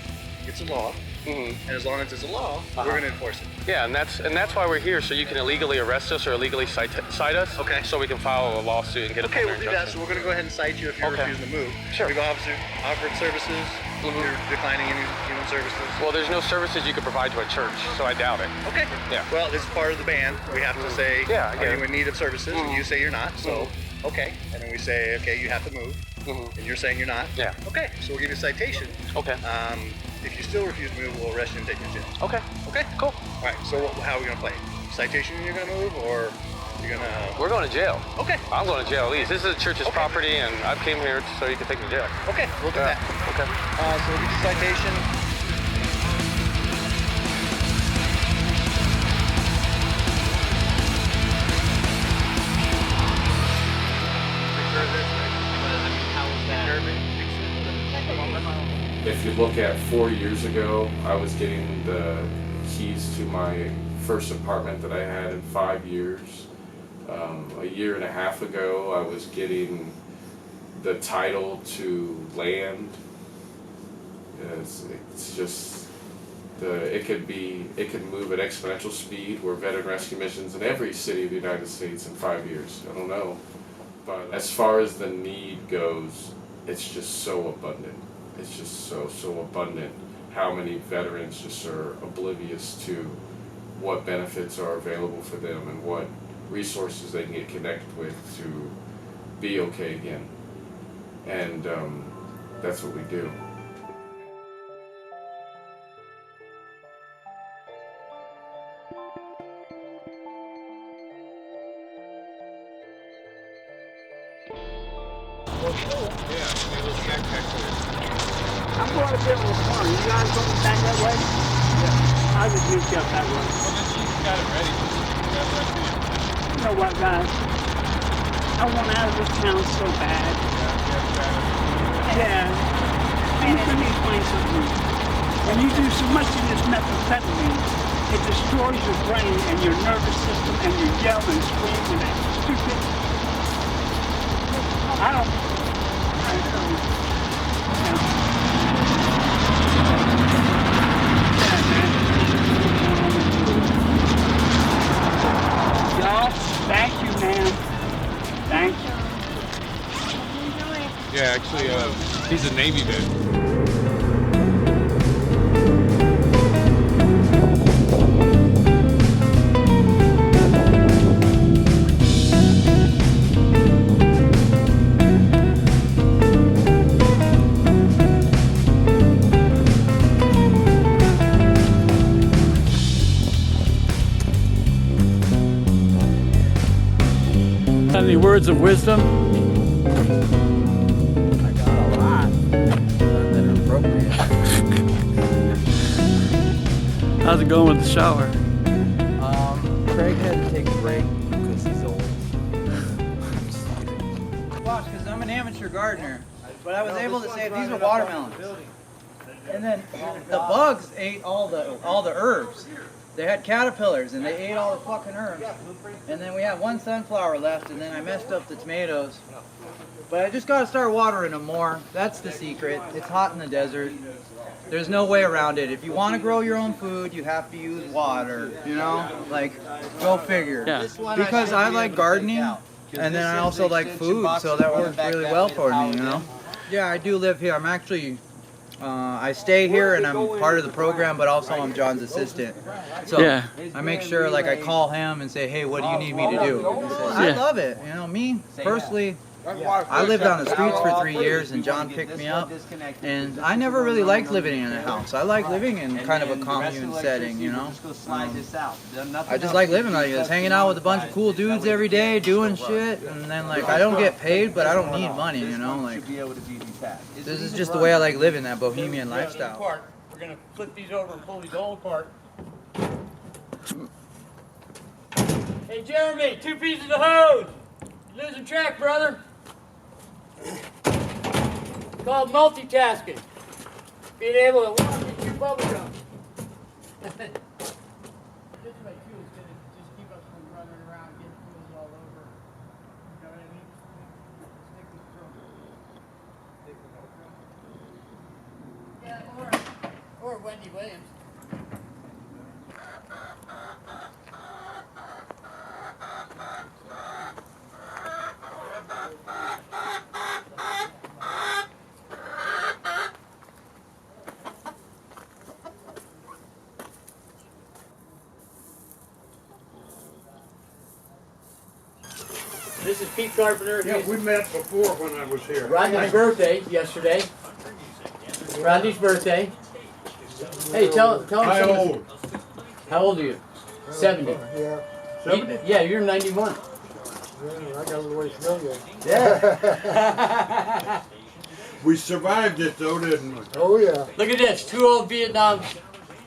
It's a law. And as long as it's a law, we're going to enforce it. Yeah, and that's why we're here, so you can illegally arrest us or illegally cite us. Okay. So we can file a lawsuit and get a we'll do that. So we're going to go ahead and cite you if you're refusing to move. Sure. We've offered services. You're declining any human services. Well, there's no services you can provide to a church, so I doubt it. Okay. Yeah. Well, this is part of the ban. We have to say, are you in need of services? And you say you're not. So, okay. And then we say, okay, you have to move. And you're saying you're not. Yeah. Okay. So we'll give you a citation. Okay. If you still refuse to move, we'll arrest you and take you to jail. Okay. Okay. Cool. All right. So how are we gonna play? Citation and you're gonna move, or you're gonna? We're going to jail. Okay. I'm going to jail at least. This is the church's property, and I came here so you can take me to jail. Okay. We'll do that. Okay. So we'll get the citation. If you look at 4 years ago, I was getting the keys to my first apartment that I had in 5 years. A year and a half ago, I was getting the title to land. It's just it could move at exponential speed. We're veteran rescue missions in every city of the United States in 5 years. I don't know, but as far as the need goes, it's just so abundant. It's just so abundant. How many veterans just are oblivious to what benefits are available for them and what resources they can get connected with to be okay again. And that's what we do. I'm going to build this corner. You guys going back that way? Yeah. I'll just meet you up that way. Well, then you got it ready. You know what, guys? I want out of this town so bad. Yeah. Let me explain something. When you do so much of this methamphetamine, it destroys your brain and your nervous system, and you yell and scream and act stupid. I don't. Y'all, thank you, man. Thank you. Yeah, actually, he's a Navy vet. words of wisdom? I got a lot. None that are appropriate. How's it going with the shower? Craig had to take a break because he's old. Watch, because I'm an amateur gardener, but I was able to save, these are watermelons. And then the bugs ate all the herbs. They had caterpillars and they ate all the fucking herbs. And then we had one sunflower left, and then I messed up the tomatoes. But I just gotta start watering them more. That's the secret. It's hot in the desert. There's no way around it. If you want to grow your own food, you have to use water, you know? Like, go figure. Yeah. Because I like gardening, and then I also like food, so that works really well for me, you know? Yeah, I do live here. I'm actually, I stay here and I'm part of the program, but also I'm John's assistant. So Yeah. I make sure, like, I call him and say, hey, what do you need me to do? He says, I love it. You know, me, personally, I lived on the streets for 3 years, and John picked me up, and I never really liked living in a house. I like living in kind of a commune setting, you know? I just like living like this, hanging out with a bunch of cool dudes every day, doing shit, and then, like, I don't get paid, but I don't need money, you know? Like, this is just the way I like living, that bohemian lifestyle. We're going to flip these over and pull these all apart. Hey, Jeremy, 2 pieces of hose. You're losing track, brother. It's called multitasking. Being able to walk and chew bubble gum. Or Wendy Williams. This is Pete Carpenter. Yeah, we met before when I was here. Rodney's birthday yesterday. Rodney's birthday. Hey, tell him How something. old? How old are you? 70. Yeah. 70? Yeah, you're 91. I got a little ways to go yet. Yeah. We survived it though, didn't we? Oh yeah. Look at this. 2 old Vietnam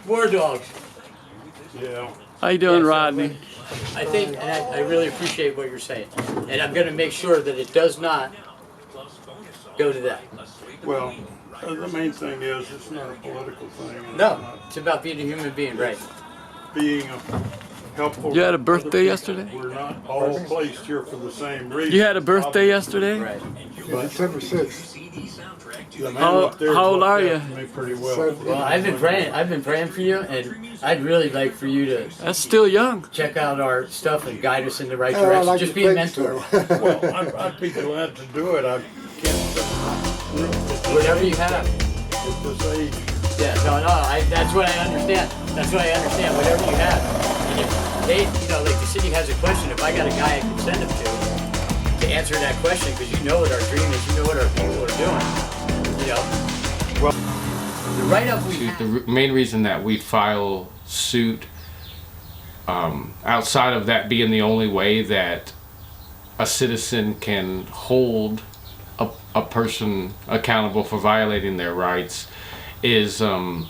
war dogs. Yeah. How you doing, Rodney? I think, and I really appreciate what you're saying. And I'm going to make sure that it does not go to that. Well, the main thing is it's not a political thing. No, it's about being a human being, right? Being helpful. You had a to birthday other people. yesterday? We're not all placed here for the same reason. You had a birthday yesterday? Right. December 6th. How old are you? Pretty well. Well, I've been praying for you, and I'd really like for you to. That's still young. Check out our stuff and guide us in the right direction. Like Just be a mentor. Well, I'd be glad to do it. I can't. Whatever you have. At this age. Yeah, no, that's what I understand. That's what I understand. Whatever you have. And if they, like the city has a question, if I got a guy I can send them to answer that question, because you know what our dream is, you know what our people are doing. Well, the write-up we have. The main reason that we file suit, outside of that being the only way that a citizen can hold a person accountable for violating their rights, is a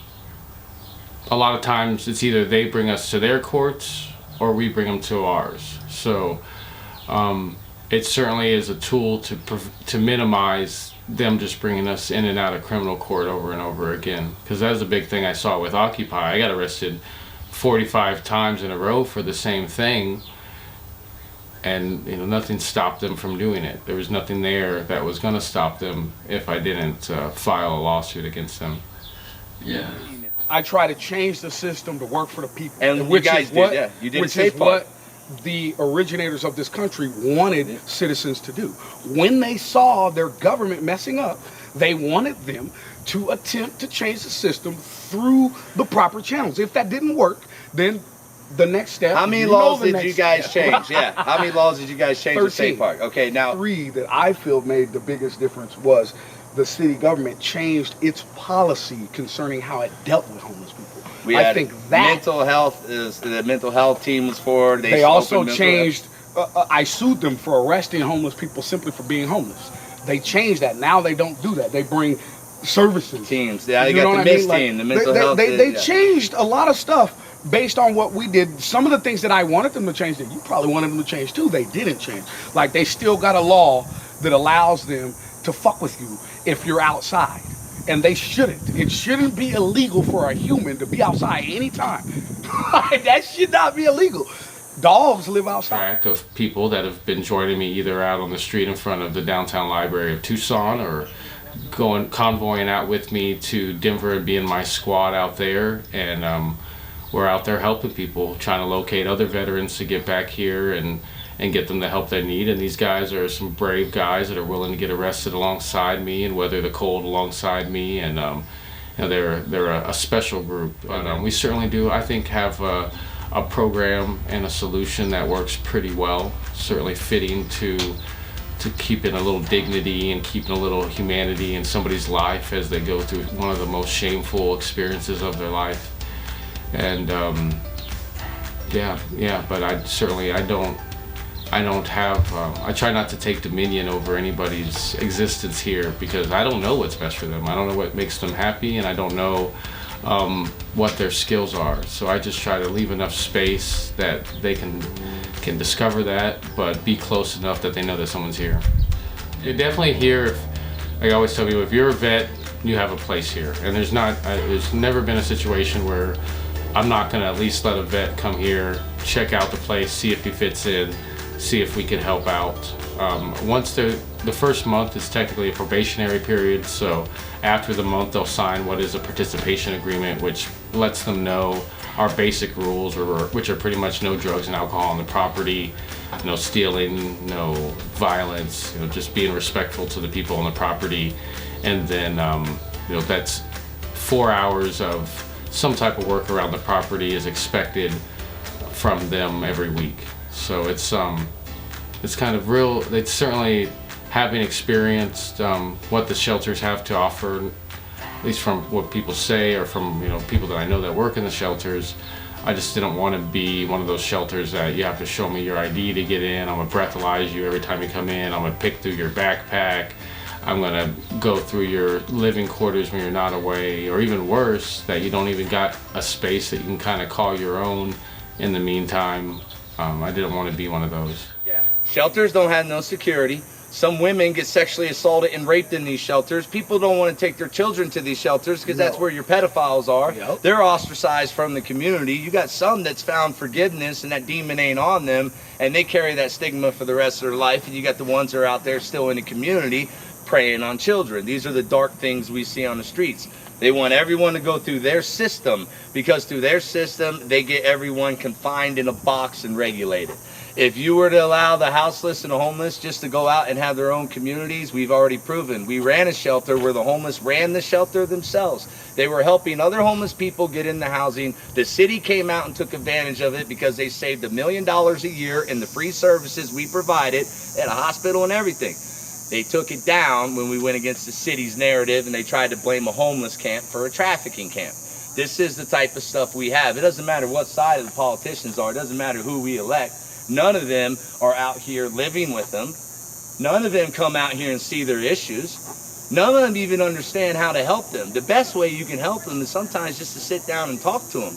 lot of times it's either they bring us to their courts or we bring them to ours. So it certainly is a tool to minimize them just bringing us in and out of criminal court over and over again. Because that was a big thing I saw with Occupy. I got arrested 45 times in a row for the same thing, and nothing stopped them from doing it. There was nothing there that was going to stop them if I didn't file a lawsuit against them. Yeah. I try to change the system to work for the people, and which you guys is what, did, yeah. You did which a safe is what the originators of this country wanted citizens to do. When they saw their government messing up, they wanted them to attempt to change the system through the proper channels. If that didn't work, then the next step. How many laws did you guys change? Yeah. How many laws did you guys change in State Park? Okay, now 3 that I feel made the biggest difference was the city government changed its policy concerning how it dealt with homeless people. I think that mental health is the mental health team was for. They also changed I sued them for arresting homeless people simply for being homeless. They changed that. Now they don't do that. They bring services. Teams. Yeah, You you know got what the I mixed mean? team, the mental health. They yeah. changed a lot of stuff based on what we did. Some of the things that I wanted them to change that you probably wanted them to change too, they didn't change. Like they still got a law that allows them to fuck with you if you're outside. And they shouldn't. It shouldn't be illegal for a human to be outside anytime. That should not be illegal. Dogs live outside. Of people that have been joining me either out on the street in front of the downtown library of Tucson or convoying out with me to Denver and being my squad out there. And we're out there helping people, trying to locate other veterans to get back here and get them the help they need. And these guys are some brave guys that are willing to get arrested alongside me and weather the cold alongside me. And you know, they're a special group. But we certainly do, I think, have a program and a solution that works pretty well, certainly fitting to keeping a little dignity and keeping a little humanity in somebody's life as they go through one of the most shameful experiences of their life. And but I try not to take dominion over anybody's existence here because I don't know what's best for them. I don't know what makes them happy, and I don't know what their skills are. So I just try to leave enough space that they can discover that, but be close enough that they know that someone's here. You're definitely here. I always tell people, if you're a vet, you have a place here. And there's never been a situation where I'm not gonna at least let a vet come here, check out the place, see if he fits in, see if we can help out. Once the first month is technically a probationary period, so after the month they'll sign what is a participation agreement, which lets them know our basic rules, which are pretty much no drugs and alcohol on the property, no stealing, no violence, just being respectful to the people on the property. And then that's 4 hours of some type of work around the property is expected from them every week. So it's kind of real. They certainly having experienced what the shelters have to offer, at least from what people say or from people that I know that work in the shelters. I just didn't want to be one of those shelters that you have to show me your ID to get in. I'm gonna breathalyze you every time you come in. I'm gonna pick through your backpack. I'm gonna go through your living quarters when you're not away, or even worse, that you don't even got a space that you can kind of call your own in the meantime. I didn't want to be one of those. Shelters don't have no security. Some women get sexually assaulted and raped in these shelters. People don't want to take their children to these shelters because that's where your pedophiles are. Yep. They're ostracized from the community. You got some that's found forgiveness and that demon ain't on them, and they carry that stigma for the rest of their life. And you got the ones that are out there still in the community preying on children. These are the dark things we see on the streets. They want everyone to go through their system because through their system, they get everyone confined in a box and regulated. If you were to allow the houseless and the homeless just to go out and have their own communities, we've already proven. We ran a shelter where the homeless ran the shelter themselves. They were helping other homeless people get into housing. The city came out and took advantage of it because they saved $1 million a year in the free services we provided at a hospital and everything. They took it down when we went against the city's narrative and they tried to blame a homeless camp for a trafficking camp. This is the type of stuff we have. It doesn't matter what side of the politicians are. It doesn't matter who we elect. None of them are out here living with them. None of them come out here and see their issues. None of them even understand how to help them. The best way you can help them is sometimes just to sit down and talk to them.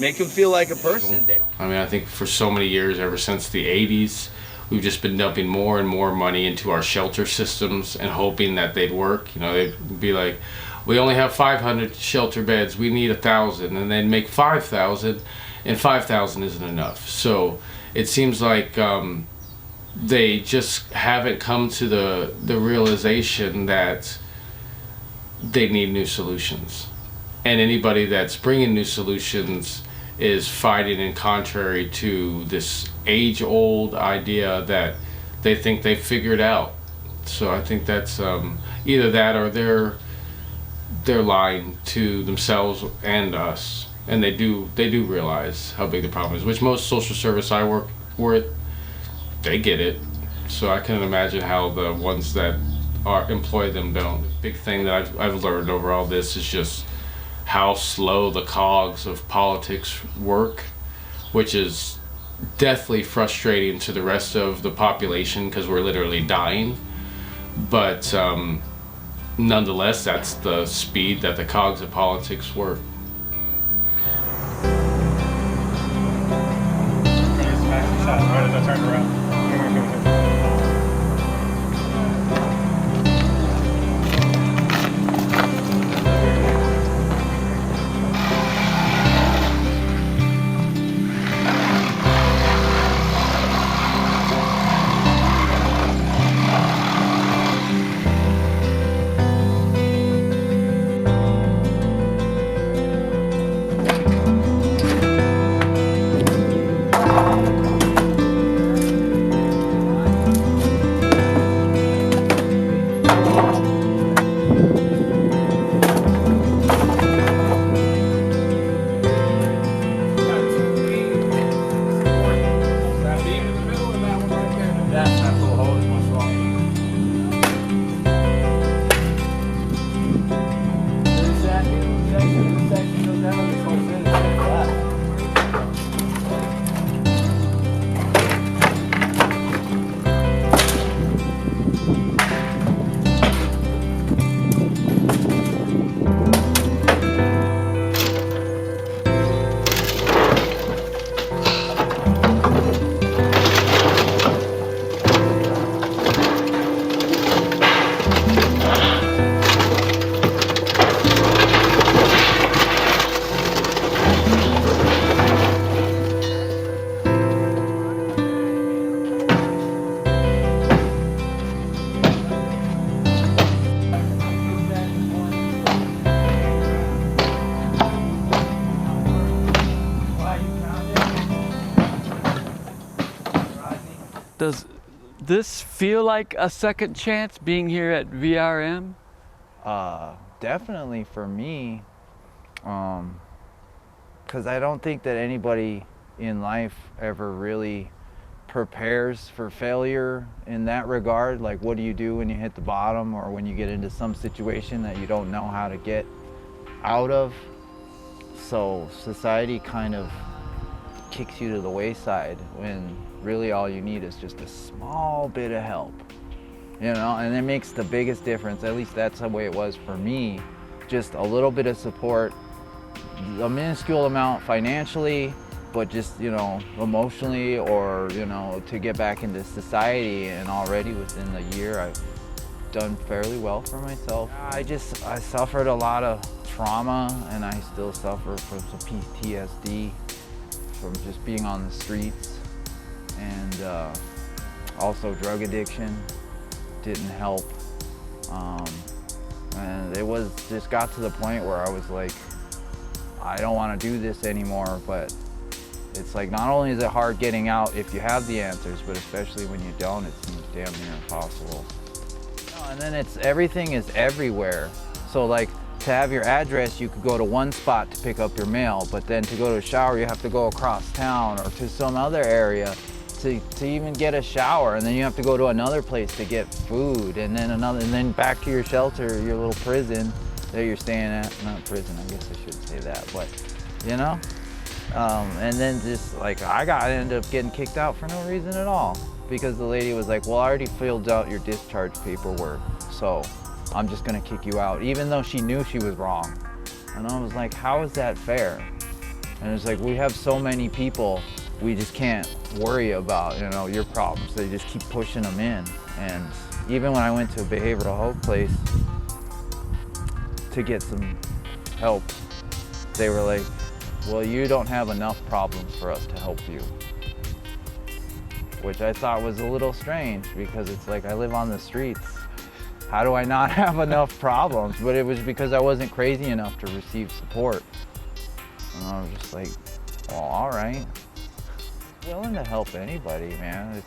Make them feel like a person. I mean, I think for so many years, ever since the 80s, we've just been dumping more and more money into our shelter systems and hoping that they'd work. They'd be like, we only have 500 shelter beds, we need 1,000, and then make 5,000, and 5,000 isn't enough. So it seems like they just haven't come to the realization that they need new solutions. And anybody that's bringing new solutions is fighting in contrary to this age-old idea that they think they've figured out. So I think that's either that or they're lying to themselves and us. And they do realize how big the problem is, which most social service I work with, they get it. So I can imagine how the ones that employ them don't. Big thing that I've learned over all this is just how slow the cogs of politics work, which is deathly frustrating to the rest of the population because we're literally dying. But nonetheless, that's the speed that the cogs of politics work. Right as I turned around. Does this feel like a second chance being here at VRM? Definitely for me, because I don't think that anybody in life ever really prepares for failure in that regard. Like, what do you do when you hit the bottom or when you get into some situation that you don't know how to get out of? So society kind of kicks you to the wayside when really all you need is just a small bit of help, you know, and it makes the biggest difference. At least that's the way it was for me. Just a little bit of support, a minuscule amount financially, but just, you know, emotionally, or, you know, to get back into society. And already within the year, I've done fairly well for myself. I suffered a lot of trauma, and I still suffer from some PTSD from just being on the streets. And also drug addiction didn't help. And it just got to the point where I was like, I don't want to do this anymore. But it's like, not only is it hard getting out if you have the answers, but especially when you don't, it seems damn near impossible. And then everything is everywhere. So like, to have your address, you could go to one spot to pick up your mail, but then to go to a shower, you have to go across town or to some other area to even get a shower, and then you have to go to another place to get food, and then another, and then back to your shelter, your little prison that you're staying at. Not prison, I guess I should say that, but you know? And then just like, I ended up getting kicked out for no reason at all, because the lady was like, well, I already filled out your discharge paperwork, so I'm just gonna kick you out, even though she knew she was wrong. And I was like, how is that fair? And it's like, we have so many people, we just can't worry about, you know, your problems. They just keep pushing them in. And even when I went to a behavioral health place to get some help, they were like, well, you don't have enough problems for us to help you. Which I thought was a little strange, because it's like, I live on the streets. How do I not have enough problems? But it was because I wasn't crazy enough to receive support. And I was just like, well, all right. Willing to help anybody, man.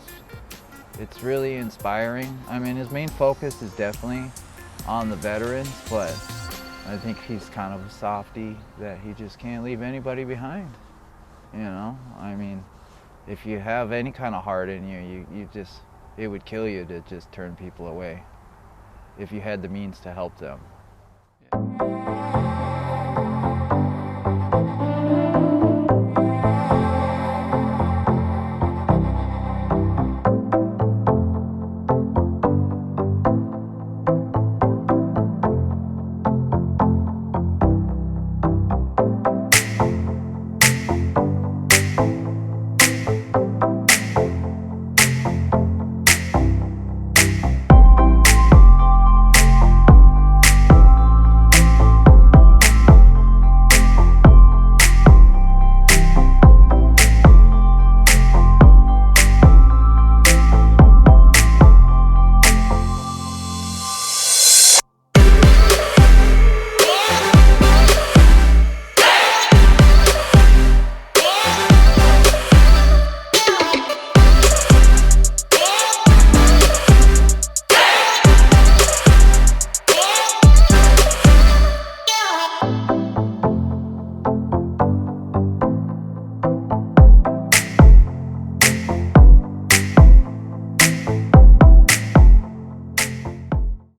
It's really inspiring. I mean, his main focus is definitely on the veterans, but I think he's kind of a softie that he just can't leave anybody behind. You know, I mean, if you have any kind of heart in you, it would kill you to just turn people away if you had the means to help them. Yeah.